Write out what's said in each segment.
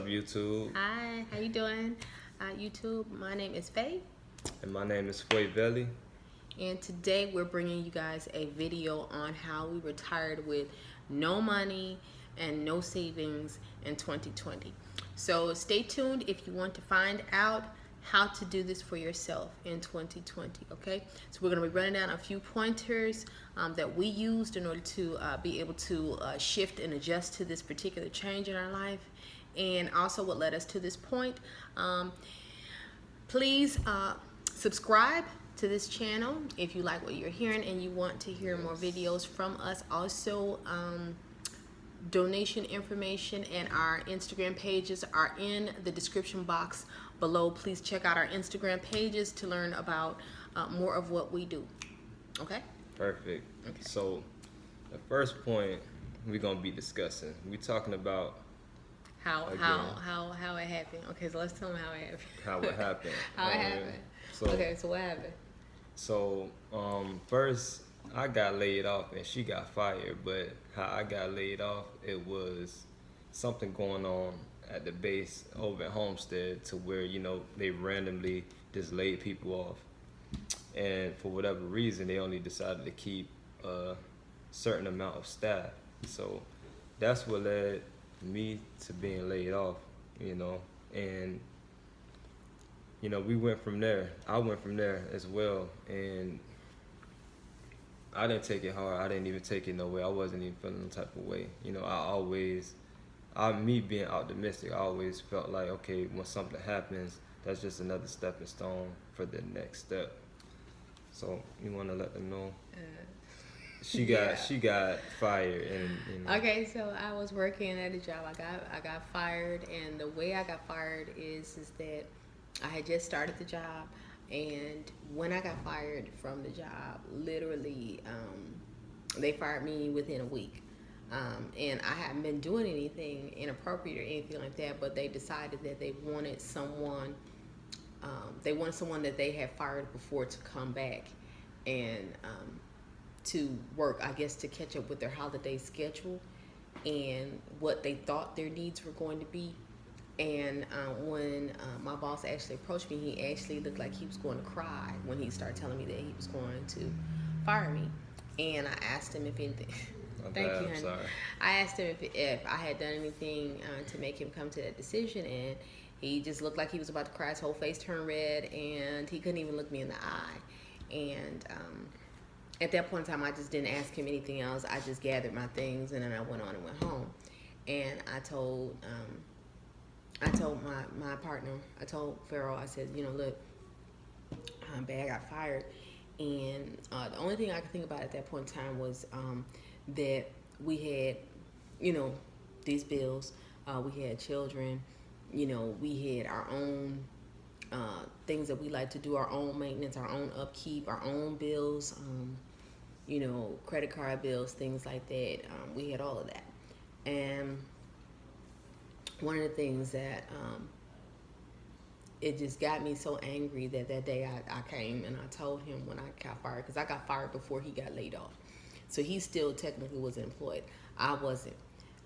YouTube? Hi, how you doing? YouTube, my name is Faye. And my name is Fweiveli. And today we're bringing you guys a video on how we retired with no money and no savings in 2020. So stay tuned if you want to find out how to do this for yourself in 2020, okay? So we're going to be running down a few pointers that we used in order to be able to shift and adjust to this particular change in our life, and also what led us to this point. Please subscribe to this channel if you like what you're hearing and you want to hear more videos from us. Also, donation information and our Instagram pages are in the description box below. Please check out our Instagram pages to learn about more of what we do. Okay? Perfect. Okay. So the first point we're gonna be discussing, we're talking about how it happened. Okay, so let's tell them how it happened. How it happened. How it happened. So, okay, so what happened? So first I got laid off and she got fired, but how I got laid off, it was something going on at the base over at Homestead to where, you know, they randomly just laid people off. And for whatever reason, they only decided to keep a certain amount of staff. So that's what led me to being laid off, you know. And, you know, we went from there. I went from there as well. And I didn't take it hard. I didn't even take it no way. I wasn't even feeling no type of way. You know, me being optimistic, I always felt like, okay, when something happens, that's just another stepping stone for the next step. So you want to let them know? She got fired, and you know. Okay, so I was working at a job. I got fired, and the way I got fired is that I had just started the job, and when I got fired from the job, literally, they fired me within a week. And I hadn't been doing anything inappropriate or anything like that, but they decided that they wanted someone that they had fired before to come back and to work, I guess, to catch up with their holiday schedule and what they thought their needs were going to be. And when my boss actually approached me, he actually looked like he was going to cry when he started telling me that he was going to fire me. And I asked him if anything. Thank you, honey. Sorry. I asked him if I had done anything to make him come to that decision, and he just looked like he was about to cry. His whole face turned red, and he couldn't even look me in the eye. And at that point in time, I just didn't ask him anything else. I just gathered my things, and then I went on and went home. And I told my partner, I told Pharaoh, I said, you know, look, Bae, I got fired. And the only thing I could think about at that point in time was that we had, you know, these bills. We had children. You know, we had our own things that we like to do, our own maintenance, our own upkeep, our own bills, you know, credit card bills, things like that. We had all of that. And one of the things that it just got me so angry that day I came and I told him when I got fired, because I got fired before he got laid off. So he still technically was employed. I wasn't.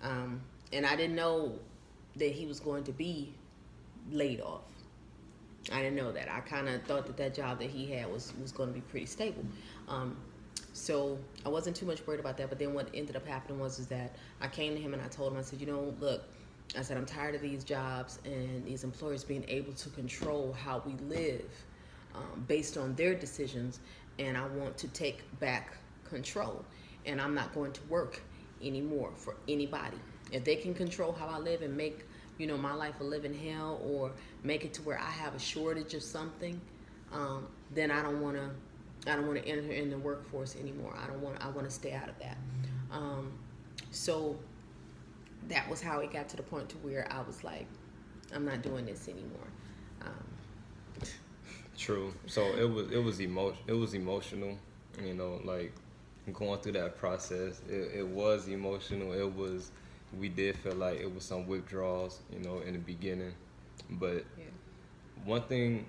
And I didn't know that he was going to be laid off. I didn't know that. I kind of thought that job that he had was going to be pretty stable. So I wasn't too much worried about that. But then what ended up happening was that I came to him and I told him, I said, you know, look, I said, I'm tired of these jobs and these employers being able to control how we live based on their decisions, and I want to take back control, and I'm not going to work anymore for anybody. If they can control how I live and make, you know, my life a living hell, or make it to where I have a shortage of something, then I don't want to enter in the workforce anymore. I want to stay out of that. So that was how it got to the point to where I was like, I'm not doing this anymore. True. So it was emotional, you know, like going through that process. It was emotional. We did feel like it was some withdrawals, you know, in the beginning. But one thing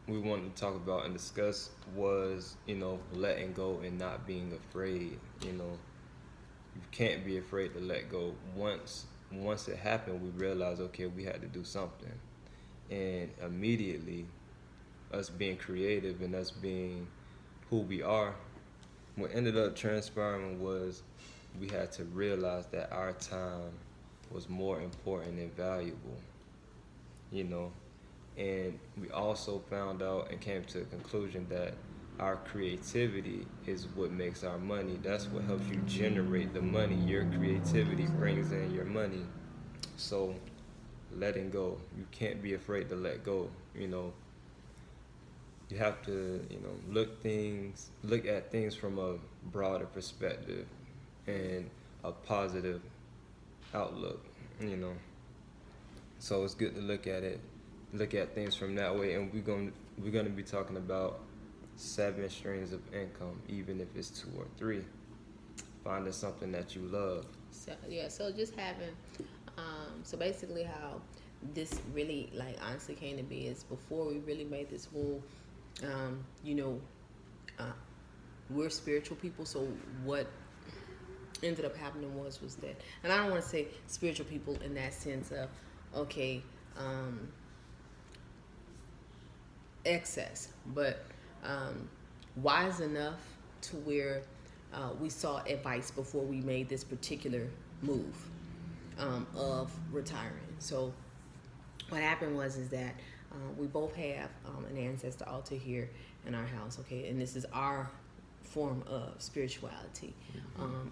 we wanted to talk about and discuss was, you know, letting go and not being afraid. You know, you can't be afraid to let go. Once once it happened, we realized, okay, we had to do something. And immediately, us being creative and us being who we are, what ended up transpiring was we had to realize that our time was more important and valuable, you know. And we also found out and came to the conclusion that our creativity is what makes our money. That's what helps you generate the money. Your creativity brings in your money. So letting go, you can't be afraid to let go, you know. You have to, look at things from a broader perspective and a positive outlook, you know. So it's good to look at things from that way. And we're gonna be talking about 7 streams of income, even if it's 2 or 3. Finding something that you love. So yeah, so just having, so basically how this really like honestly came to be is before we really made this move, you know, we're spiritual people. So what ended up happening was that, and I don't want to say spiritual people in that sense of, okay, excess, but wise enough to where we sought advice before we made this particular move of retiring. So what happened was is that we both have an ancestor altar here in our house, okay, and this is our form of spirituality,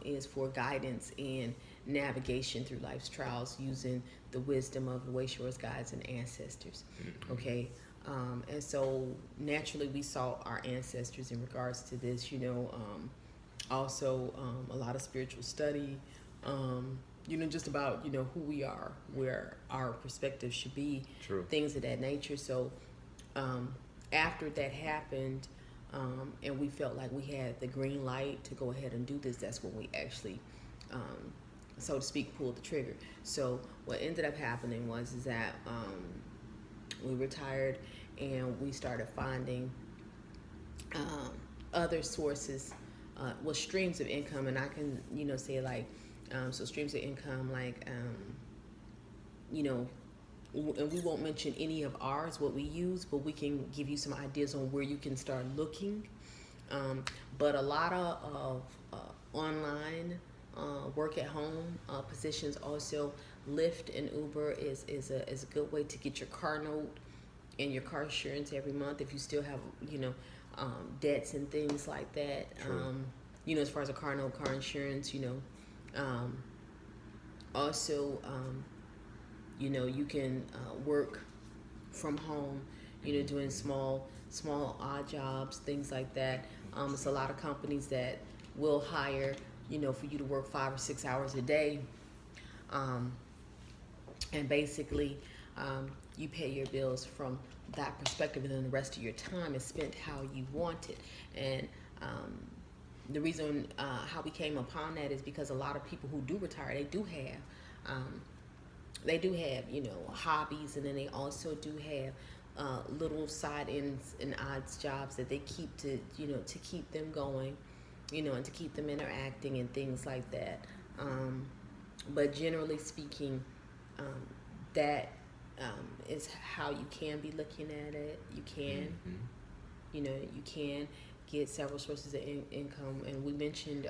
is for guidance and navigation through life's trials using the wisdom of the Wayshores guides and ancestors, okay. And so naturally we saw our ancestors in regards to this, you know, also a lot of spiritual study, you know, just about, you know, who we are, where our perspective should be. True. Things of that nature. So after that happened, and we felt like we had the green light to go ahead and do this, that's when we actually, so to speak, pulled the trigger. So what ended up happening was is that we retired and we started finding other sources, well, streams of income. And I can, you know, say like, so streams of income, like, you know, and we won't mention any of ours, what we use, but we can give you some ideas on where you can start looking. But a lot of online work at home positions, also Lyft and Uber is a good way to get your car note and your car insurance every month if you still have, you know, debts and things like that. You know, as far as a car note, car insurance, you know. Also, you know, you can work from home, you know, doing small odd jobs, things like that. It's a lot of companies that will hire, you know, for you to work 5 or 6 hours a day. And basically, you pay your bills from that perspective, and then the rest of your time is spent how you want it. And the reason how we came upon that is because a lot of people who do retire, they do have, you know, hobbies, and then they also do have little side ends and odds jobs that they keep to, you know, to keep them going, you know, and to keep them interacting and things like that. But generally speaking, that is how you can be looking at it. You can, you know, you can get several sources of income, and we mentioned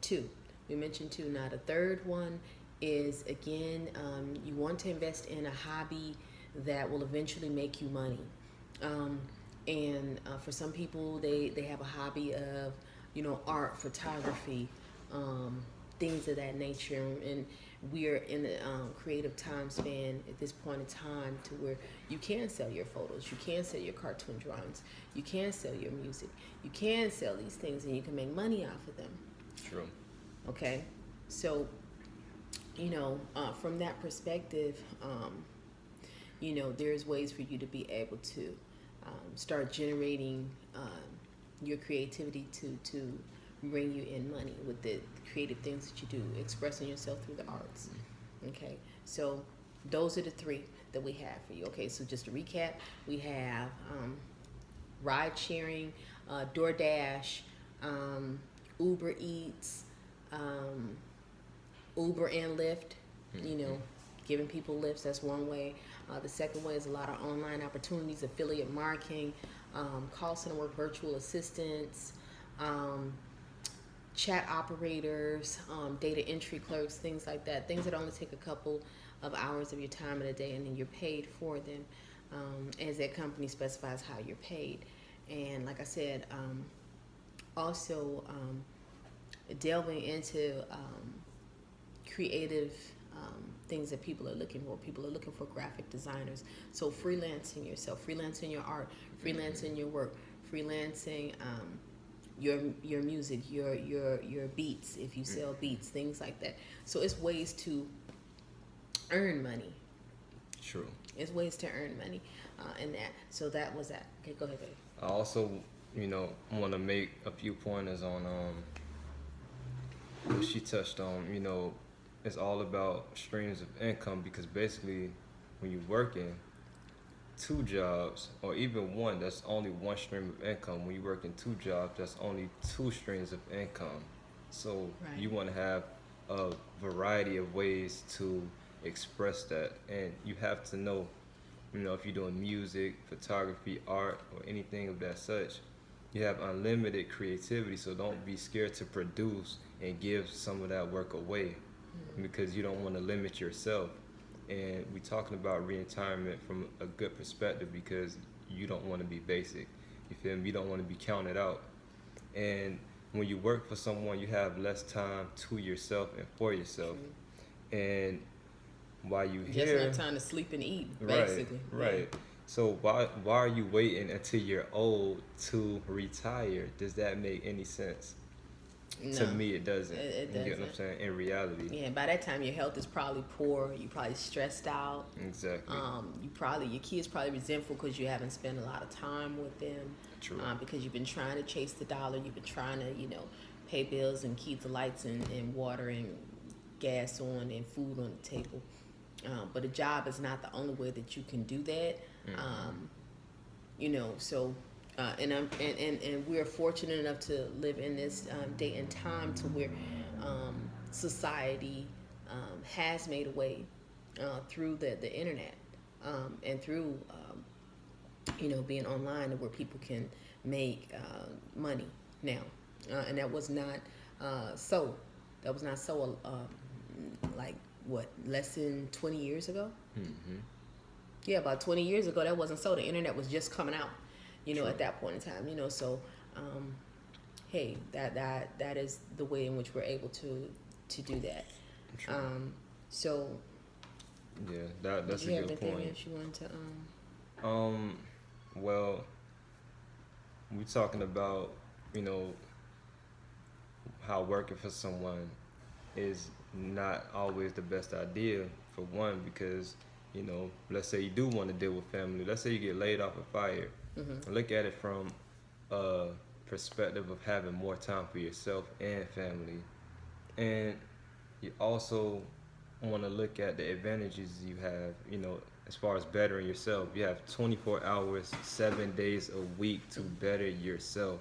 2. We mentioned 2. Now the third one is, again, you want to invest in a hobby that will eventually make you money. And for some people, they have a hobby of, you know, art, photography, things of that nature. And we are in a creative time span at this point in time to where you can sell your photos, you can sell your cartoon drawings, you can sell your music, you can sell these things, and you can make money off of them. True. Okay, so, you know, from that perspective, you know, there's ways for you to be able to start generating your creativity to bring you in money with the creative things that you do, expressing yourself through the arts. Okay, so those are the 3 that we have for you. Okay, so just to recap, we have ride sharing, DoorDash, Uber Eats, Uber and Lyft, you know, giving people lifts. That's one way. The second way is a lot of online opportunities, affiliate marketing, call center work, virtual assistants, chat operators, data entry clerks, things like that. Things that only take a couple of hours of your time in a day, and then you're paid for them, as that company specifies how you're paid. And like I said, also delving into creative things that people are looking for. People are looking for graphic designers. So freelancing yourself, freelancing your art, freelancing your work, freelancing your music, your beats, if you sell beats, things like that. So it's ways to earn money. True. It's ways to earn money, and that. So that was that. Okay, go ahead, baby. I also, want to make a few pointers on what she touched on. It's all about streams of income, because basically, when you're working 2 jobs or even one, that's only one stream of income. When you're working 2 jobs, that's only 2 streams of income. So Right. you want to have a variety of ways to express that, and you have to know, if you're doing music, photography, art, or anything of that such, you have unlimited creativity. So don't be scared to produce and give some of that work away, because you don't want to limit yourself. And we're talking about retirement from a good perspective, because you don't want to be basic. You feel me? You don't want to be counted out. And when you work for someone, you have less time to yourself and for yourself. And while you Just here, enough time to sleep and eat, basically. right. So why are you waiting until you're old to retire? Does that make any sense? No, To me, it doesn't. It You get what I'm doesn't. saying? In reality, Yeah, by that time your health is probably poor. You probably stressed out. exactly. Your kids probably resentful because you haven't spent a lot of time with them. True. Because you've been trying to chase the dollar. You've been trying to, pay bills and keep the lights and water and gas on and food on the table. But a job is not the only way that you can do that. So and we're fortunate enough to live in this day and time to where society has made a way through the internet and through being online, where people can make money now, and that was not so. That was not so. Like what? Less than 20 years ago. Yeah, about 20 years ago, that wasn't so. The internet was just coming out, at that point in time, so, hey, that is the way in which we're able to do that. True. So, Yeah, that's did you a have good anything point. else you wanted to, Well, we're talking about, how working for someone is not always the best idea, for one, because, let's say you do want to deal with family. Let's say you get laid off or fired. Look at it from a perspective of having more time for yourself and family. And you also want to look at the advantages you have, as far as bettering yourself. You have 24 hours, 7 days a week to better yourself.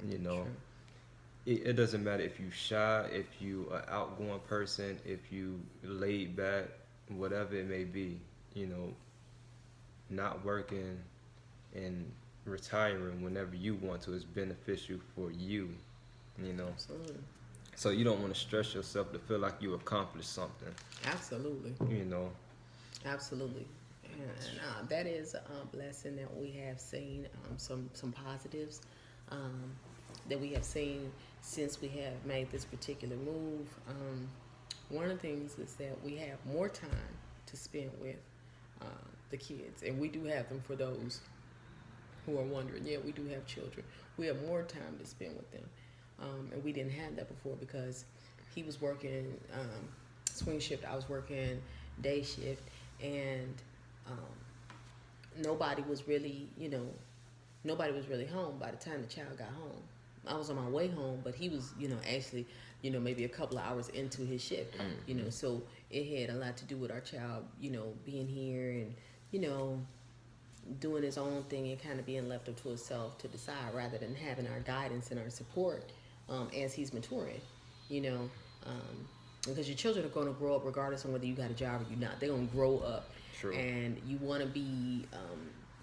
True. It doesn't matter if you shy, if you an outgoing person, if you laid back, whatever it may be, not working and retiring whenever you want to is beneficial for you, Absolutely. So you don't want to stress yourself to feel like you accomplished something, Absolutely. Absolutely. And that is a blessing that we have seen, some positives that we have seen since we have made this particular move. One of the things is that we have more time to spend with the kids, and we do have them. For those who are wondering, yeah, we do have children. We have more time to spend with them, and we didn't have that before because he was working swing shift, I was working day shift, and nobody was really home by the time the child got home. I was on my way home, but he was, actually, maybe a couple of hours into his shift, so it had a lot to do with our child, being here and, doing his own thing and kind of being left up to himself to decide, rather than having our guidance and our support as he's maturing, because your children are going to grow up regardless of whether you got a job or you're not. They're going to grow up. True. And you want to be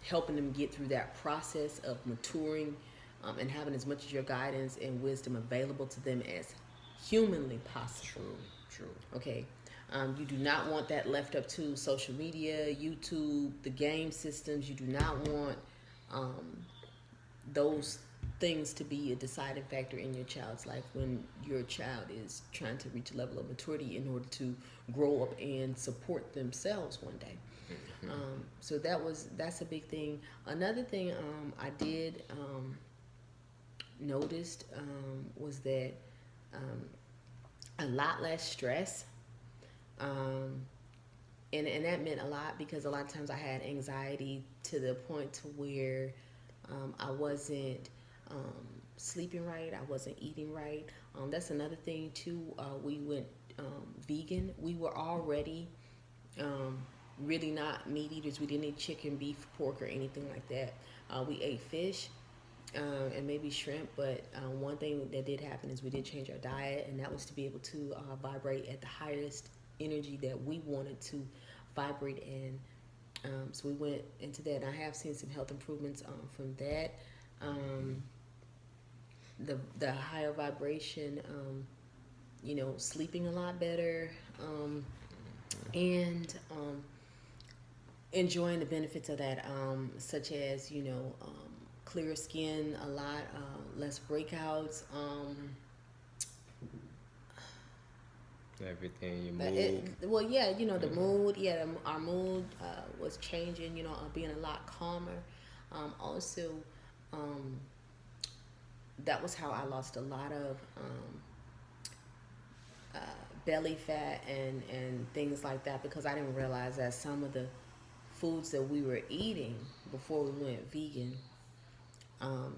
helping them get through that process of maturing, and having as much of your guidance and wisdom available to them as humanly possible. True. Okay. You do not want that left up to social media, YouTube, the game systems. You do not want those things to be a deciding factor in your child's life when your child is trying to reach a level of maturity in order to grow up and support themselves one day. So that's a big thing. Another thing I did noticed was that a lot less stress. And that meant a lot because a lot of times I had anxiety to the point to where I wasn't sleeping right, I wasn't eating right. That's another thing too. We went vegan. We were already really not meat eaters. We didn't eat chicken, beef, pork, or anything like that. We ate fish and maybe shrimp, but one thing that did happen is we did change our diet, and that was to be able to vibrate at the highest energy that we wanted to vibrate in. So we went into that, and I have seen some health improvements from that. The higher vibration, sleeping a lot better, and enjoying the benefits of that, such as clearer skin, a lot less breakouts. Everything, your mood. The mood. Yeah, our mood was changing. Being a lot calmer. Also, that was how I lost a lot of belly fat and things like that, because I didn't realize that some of the foods that we were eating before we went vegan,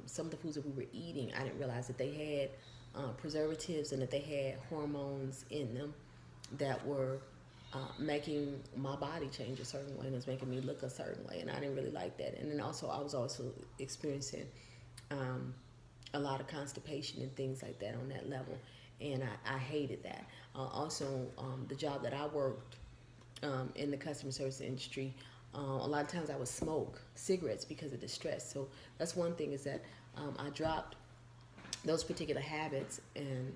some of the foods that we were eating, I didn't realize that they had preservatives and that they had hormones in them that were making my body change a certain way, and it was making me look a certain way, and I didn't really like that. And then also I was also experiencing a lot of constipation and things like that on that level, and I hated that. Also, the job that I worked in the customer service industry, a lot of times I would smoke cigarettes because of the stress. So that's one thing, is that I dropped those particular habits, and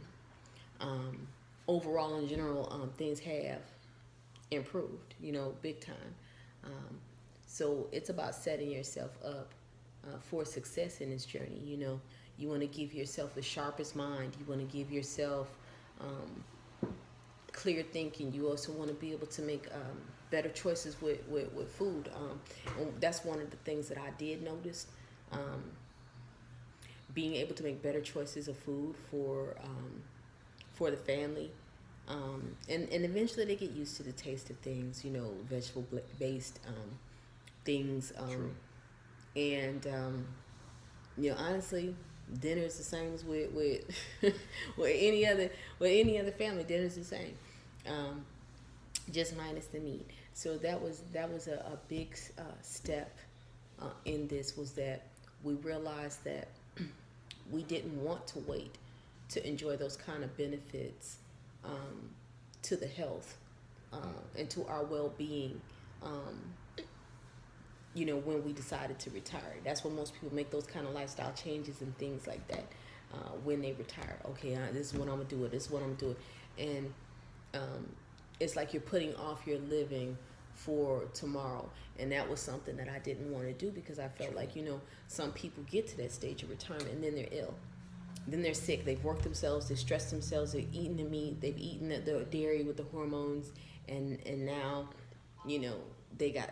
overall in general, things have improved, big time. So it's about setting yourself up for success in this journey. You want to give yourself the sharpest mind. You want to give yourself clear thinking. You also want to be able to make better choices with food. And that's one of the things that I did notice. Being able to make better choices of food for the family, and eventually they get used to the taste of things, vegetable based things, and honestly, dinner is the same as with with any other family. Dinner is the same, just minus the meat. So that was a big step in this, was that we realized that we didn't want to wait to enjoy those kind of benefits to the health and to our well-being, when we decided to retire. That's when most people make those kind of lifestyle changes and things like that, when they retire. Okay, this is what I'm going to do. This is what I'm going to do. And it's like you're putting off your living for tomorrow. And that was something that I didn't want to do, because I felt like, some people get to that stage of retirement and then they're ill. Then they're sick. They've worked themselves. They've stressed themselves. They've eaten the meat. They've eaten the dairy with the hormones. And now, they got,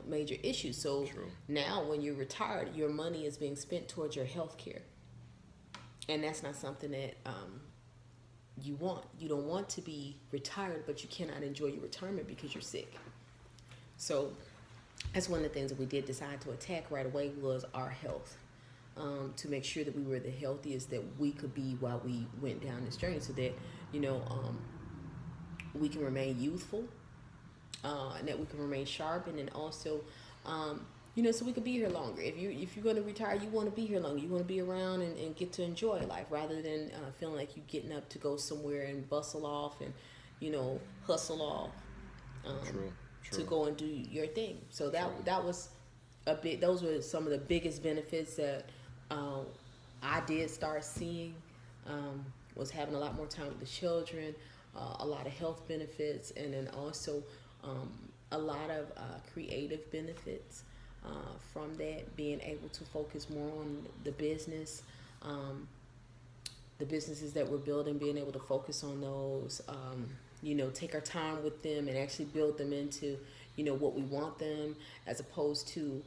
major issues. So now when you're retired, your money is being spent towards your health care. And that's not something that you want. You don't want to be retired, but you cannot enjoy your retirement because you're sick. So that's one of the things that we did decide to attack right away, was our health, to make sure that we were the healthiest that we could be while we went down this journey, so that we can remain youthful, and that we can remain sharp, and then also so we could be here longer. If you're going to retire, you want to be here longer. You want to be around and get to enjoy life, rather than feeling like you're getting up to go somewhere and bustle off and hustle off True. to True. go and do your thing. So True. that was a big. Those were some of the biggest benefits that I did start seeing. Was having a lot more time with the children, a lot of health benefits, and then also a lot of creative benefits from that. Being able to focus more on the business. The businesses that we're building, being able to focus on those, take our time with them and actually build them into, what we want them, as opposed to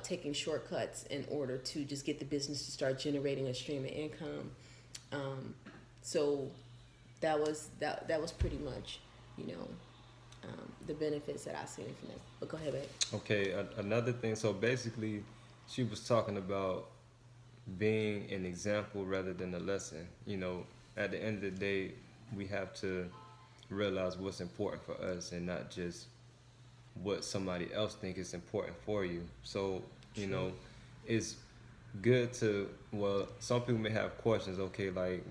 taking shortcuts in order to just get the business to start generating a stream of income. So that was pretty much, the benefits that I seen from them. But go ahead, babe. Okay, another thing. So basically, she was talking about being an example rather than a lesson. At the end of the day, we have to realize what's important for us and not just what somebody else think is important for you. So, it's good to, some people may have questions, okay, like,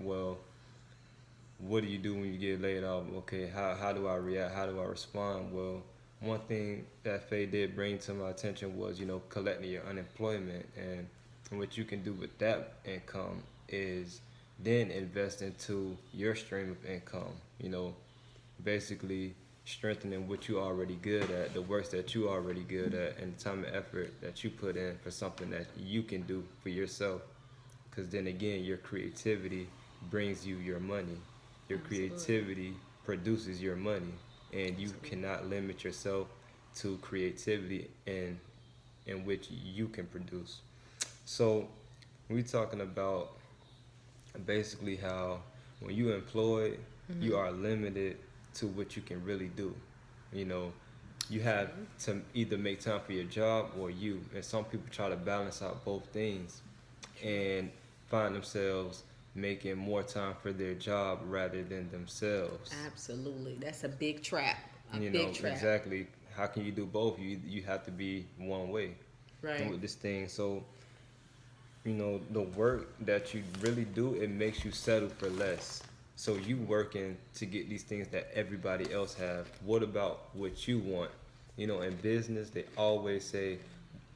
what do you do when you get laid off? Okay, how do I react? How do I respond? Well, one thing that Faye did bring to my attention was, collecting your unemployment. And what you can do with that income is then invest into your stream of income, basically strengthening what you already good at, the works that you already good at, and the time and effort that you put in for something that you can do for yourself. Because then again, your creativity brings you your money. Your creativity produces your money, and you cannot limit yourself to creativity in which you can produce. So we're talking about basically how when you're employed, you are limited to what you can really do. You have to either make time for your job or you. And some people try to balance out both things and find themselves making more time for their job rather than themselves. Absolutely. That's a big trap. Big trap. Exactly. How can you do both? You have to be one way. Right. With this thing. So, the work that you really do, it makes you settle for less. So you working to get these things that everybody else have. What about what you want? In business, they always say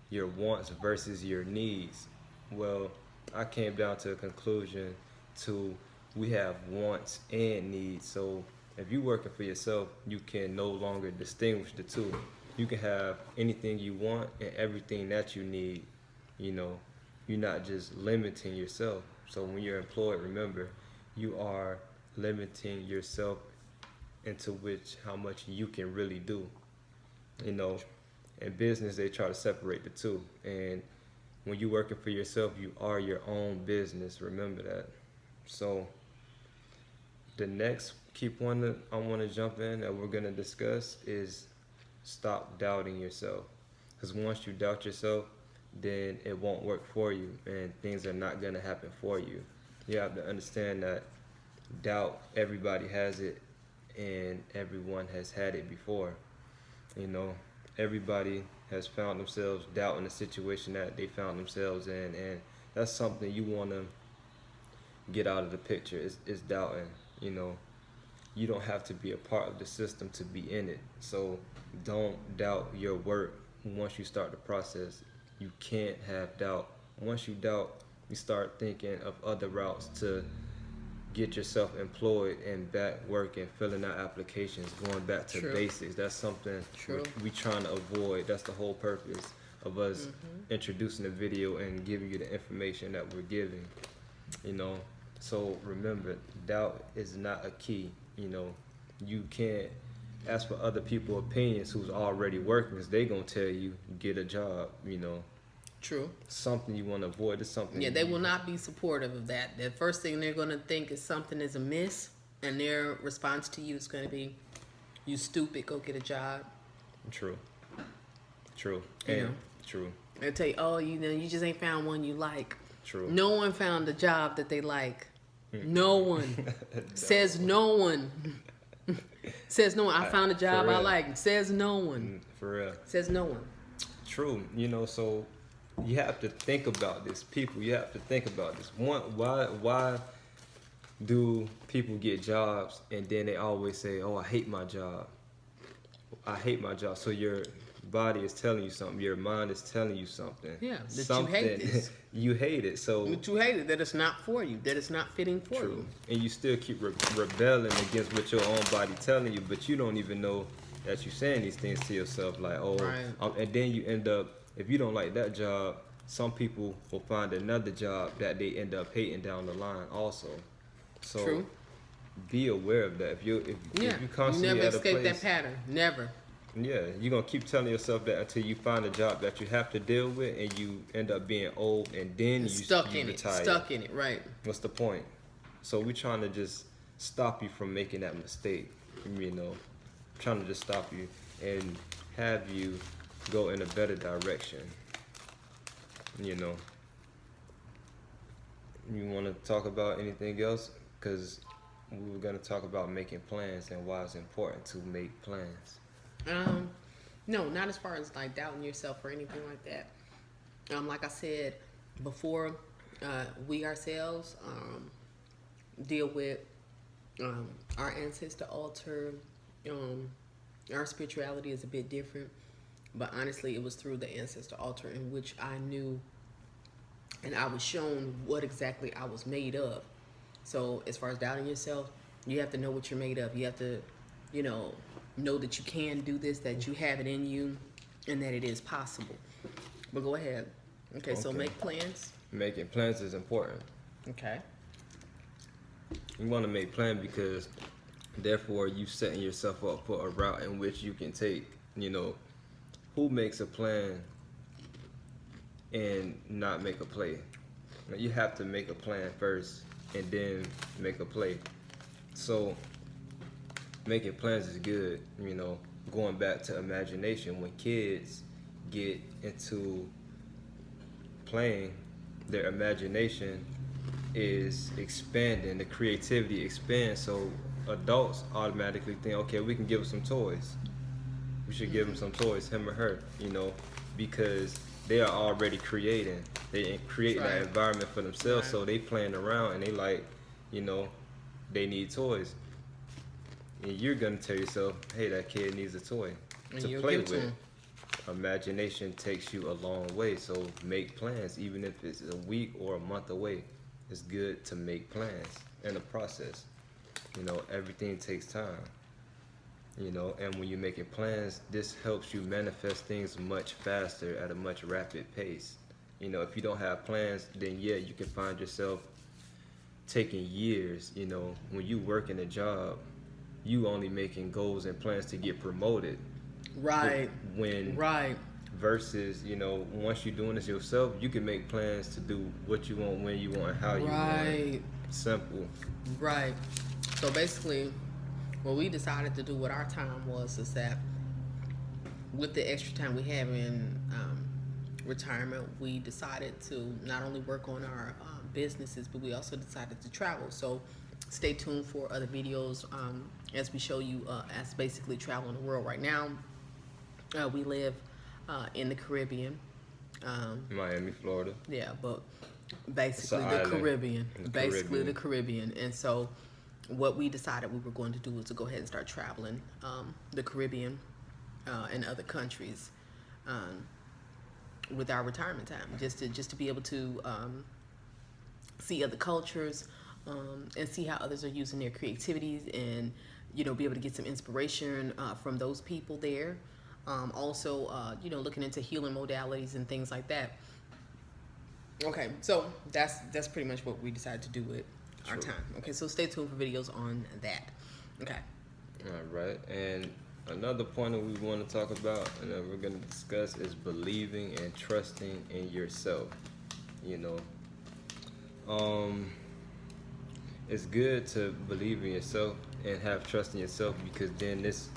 your wants versus your needs. Well, I came down to a conclusion to we have wants and needs. So if you're working for yourself, you can no longer distinguish the two. You can have anything you want and everything that you need. You're not just limiting yourself. So when you're employed, remember, you are limiting yourself into how much you can really do. In business, they try to separate the two. And when you're working for yourself, you are your own business. Remember that. So the next key point that I want to jump in that we're going to discuss is stop doubting yourself. Because once you doubt yourself, then it won't work for you and things are not going to happen for you. You have to understand that doubt, everybody has it and everyone has had it before. Everybody has found themselves doubting the situation that they found themselves in, and that's something you want to get out of the picture. It's doubting. You don't have to be a part of the system to be in it. So don't doubt your work once you start the process. You can't have doubt. Once you doubt, you start thinking of other routes to get yourself employed and back working, filling out applications, going back to basics. That's something we trying to avoid. That's the whole purpose of us introducing the video and giving you the information that we're giving. So remember, doubt is not a key. You can't ask for other people's opinions who's already working, because they gonna tell you get a job. True. Something you want to avoid. Is something. Yeah, they will not be supportive of that. The first thing they're going to think is something is amiss, and their response to you is going to be, "You stupid, go get a job." True. True. True. They'll tell you, "Oh, you just ain't found one you like." True. No one found a job that they like. No one. Says no one. Says no one. I found a job I like. Says no one. For real. Says no one. True. So you have to think about this, people. You have to think about this. Why do people get jobs and then they always say, "Oh, I hate my job. I hate my job." So your body is telling you something. Your mind is telling you something. Yeah, that something, you hate this. You hate it. So But you hate it, that it's not for you, that it's not fitting for true. you. And you still keep rebelling against what your own body telling you, but you don't even know that you're saying these things to yourself. Like, oh, Right. And then you end up, if you don't like that job, some people will find another job that they end up hating down the line also. So True. be aware of that. If you Yeah, you constantly never at a escape place, that pattern. Never. yeah, you're gonna keep telling yourself that until you find a job that you have to deal with, and you end up being old, and then you Stuck you in retire. it. Stuck in it, right. What's the point? So we're trying to just stop you from making that mistake. You know, trying to just stop you and have you go in a better direction. You know. You want to talk about anything else? Because we were gonna talk about making plans and why it's important to make plans. No, not as far as like doubting yourself or anything like that. Like I said before, we ourselves deal with our ancestor altar. Our spirituality is a bit different, but honestly, it was through the ancestor altar in which I knew and I was shown what exactly I was made of. So as far as doubting yourself, you have to know what you're made of. You have to, know that you can do this, that you have it in you, and that it is possible. But go ahead. Okay, so Okay. make plans. Making plans is important. Okay. You want to make plans because therefore you setting yourself up for a route in which you can take. Who makes a plan and not make a play? You have to make a plan first and then make a play. So making plans is good. Going back to imagination, when kids get into playing, their imagination is expanding, the creativity expands. So adults automatically think, okay, we can give them some toys. We should give him some toys, him or her, because they are already creating. They create that environment for themselves, so they playing around and they like, they need toys. And you're gonna tell yourself, hey, that kid needs a toy And to you'll play give it to with. him. Imagination takes you a long way, so make plans, even if it's a week or a month away. It's good to make plans in the process. Everything takes time. And when you're making plans, this helps you manifest things much faster at a much rapid pace. If you don't have plans, then yeah, you can find yourself taking years. When you work in a job, you only making goals and plans to get promoted. Right. When Right. versus, once you're doing this yourself, you can make plans to do what you want, when you want, and how you want. Right. Simple. Right. So basically, what we decided to do with our time is that with the extra time we have in retirement, we decided to not only work on our businesses, but we also decided to travel. So stay tuned for other videos as we show you as basically traveling the world right now. We live in the Caribbean. Miami, Florida. Yeah, but basically It's the an island Caribbean. in the Basically Caribbean. the Caribbean. And so what we decided we were going to do was to go ahead and start traveling the Caribbean and other countries with our retirement time, just to be able to see other cultures and see how others are using their creativities, and be able to get some inspiration from those people there. Also, looking into healing modalities and things like that. Okay, so that's pretty much what we decided to do with our True. time. Okay, so stay tuned for videos on that. Okay. All right. And another point that we want to talk about and that we're going to discuss is believing and trusting in yourself. It's good to believe in yourself and have trust in yourself, because then this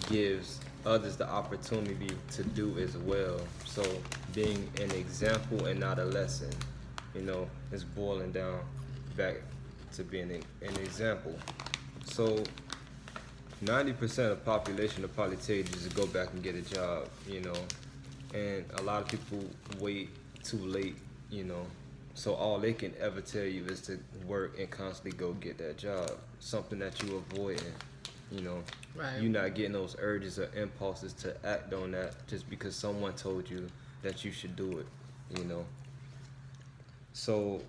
gives others the opportunity to do as well. So being an example and not a lesson, is boiling down back to being an example. So 90% of the population will probably tell you just to go back and get a job, and a lot of people wait too late, So all they can ever tell you is to work and constantly go get that job. Something that you avoiding, you know. Right. You're not getting those urges or impulses to act on that just because someone told you that you should do it, you know. So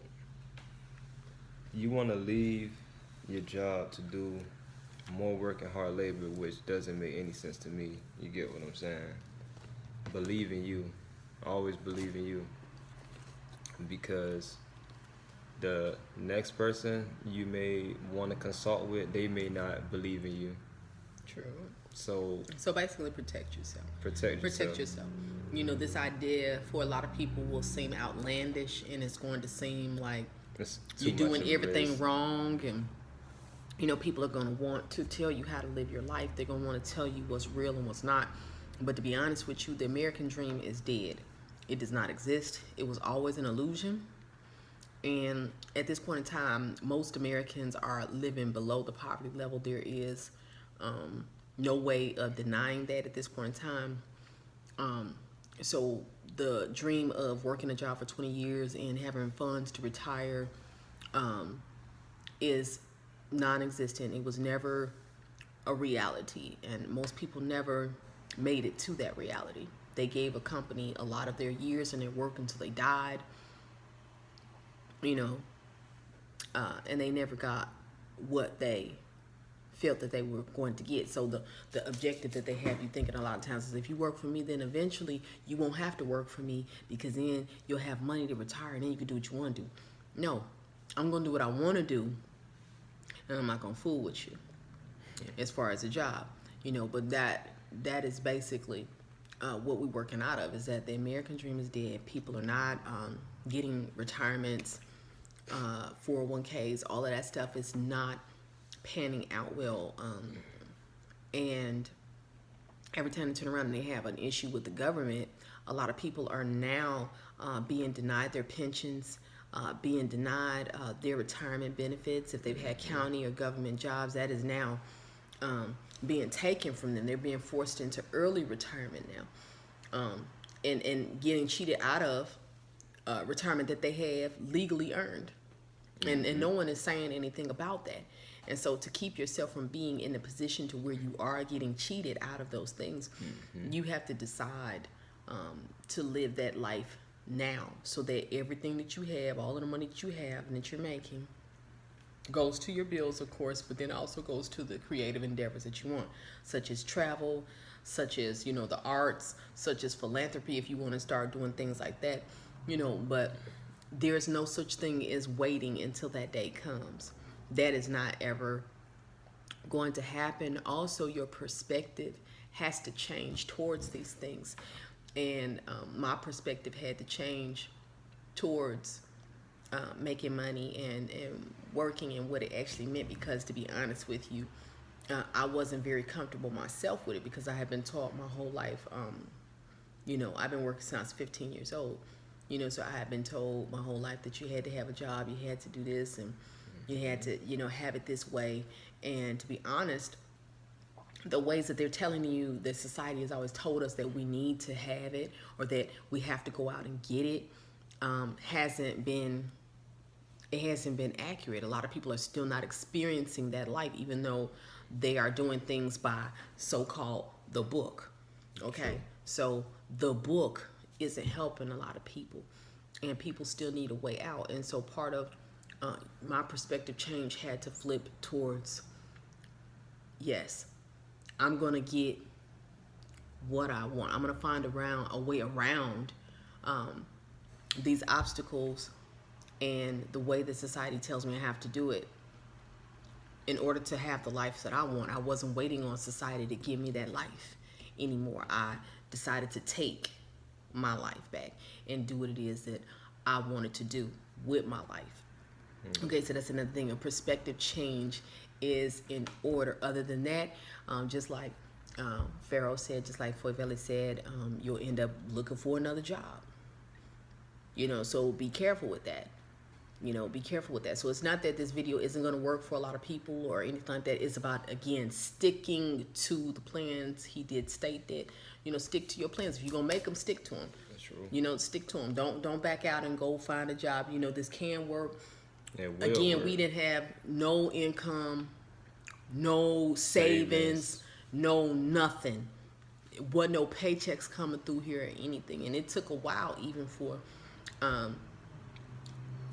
you want to leave your job to do more work and hard labor, which doesn't make any sense to me. You get what I'm saying? Believe in you. Always believe in you. Because the next person you may want to consult with, they may not believe in you. True. So Basically protect yourself. protect yourself. You know, this idea for a lot of people will seem outlandish, and it's going to seem like It's too you're doing much of a everything risk. wrong, and you know, people are going to want to tell you how to live your life. They're going to want to tell you what's real and what's not. But to be honest with you, the American dream is dead. It does not exist. It was always an illusion. And at this point in time, most Americans are living below the poverty level. There is no way of denying that at this point in time. So the dream of working a job for 20 years and having funds to retire is non-existent. It was never a reality, and most people never made it to that reality. They gave a company a lot of their years and their work until they died, you know, and they never got what they felt that they were going to get. So the objective that they have you thinking a lot of times is, if you work for me, then eventually you won't have to work for me, because then you'll have money to retire and then you can do what you want to do. No, I'm going to do what I want to do, and I'm not going to fool with you as far as a job, you know. But that is basically what we're working out of, is that the American dream is dead. People are not getting retirements, 401ks, all of that stuff is not panning out well. And every time they turn around and they have an issue with the government, a lot of people are now being denied their pensions, being denied their retirement benefits. If they've had county or government jobs, that is now being taken from them. They're being forced into early retirement now, and getting cheated out of retirement that they have legally earned. And no one is saying anything about that. And so to keep yourself from being in a position to where you are getting cheated out of those things, you have to decide to live that life now, so that everything that you have, all of the money that you have and that you're making, goes to your bills, of course, but then also goes to the creative endeavors that you want, such as travel, such as, you know, the arts, such as philanthropy, if you want to start doing things like that, you know. But there's no such thing as waiting until that day comes. That is not ever going to happen. Also, your perspective has to change towards these things. And my perspective had to change towards making money and working and what it actually meant, because to be honest with you, I wasn't very comfortable myself with it, because I had been taught my whole life, you know, I've been working since I was 15 years old, you know, so I had been told my whole life that you had to have a job, you had to do this, and you had to, you know, have it this way. And to be honest, the ways that they're telling you, that society has always told us that we need to have it, or that we have to go out and get it, hasn't been accurate. A lot of people are still not experiencing that life, even though they are doing things by so-called the book. Okay, True. So the book isn't helping a lot of people, and people still need a way out. And so part of my perspective change had to flip towards, yes, I'm gonna get what I want. I'm gonna find a way around these obstacles and the way that society tells me I have to do it in order to have the life that I want. I wasn't waiting on society to give me that life anymore. I decided to take my life back and do what it is that I wanted to do with my life. Okay, so that's another thing. A perspective change is in order. Other than that, just like Pharaoh said, just like Fweiveli said, you'll end up looking for another job. You know, so be careful with that. You know, be careful with that. So it's not that this video isn't going to work for a lot of people or anything like that. It's about, again, sticking to the plans. He did state that, you know, stick to your plans. If you're going to make them, stick to them. That's True. You know, stick to them. Don't back out and go find a job. You know, this can work. It will Again, work. we didn't have no income, no savings, no nothing. It wasn't no paychecks coming through here or anything. And it took a while even for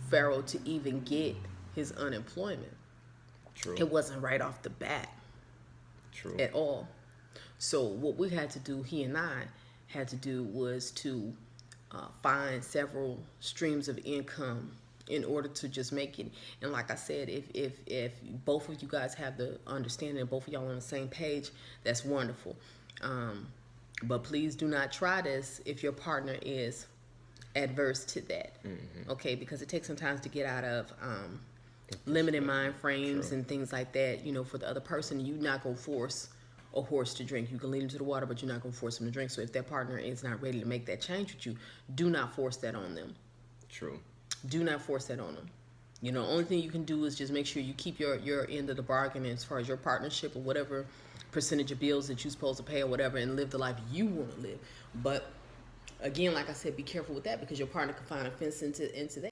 Pharaoh to even get his unemployment. True. It wasn't right off the bat True. at all. So what we had to do, he and I had to do, was to find several streams of income in order to just make it. And like I said, if both of you guys have the understanding and both of y'all on the same page, that's wonderful. But please do not try this if your partner is adverse to that. Okay, because it takes some time to get out of limited mind frames and things like that. You know, for the other person, you're not gonna force a horse to drink. You can lead him to the water, but you're not gonna force him to drink. So if that partner is not ready to make that change with you, do not force that on them. True. Do not force that on them. You know, only thing you can do is just make sure you keep your end of the bargain as far as your partnership or whatever percentage of bills that you're supposed to pay or whatever, and live the life you want to live. But again, like I said, be careful with that, because your partner can find offense into that.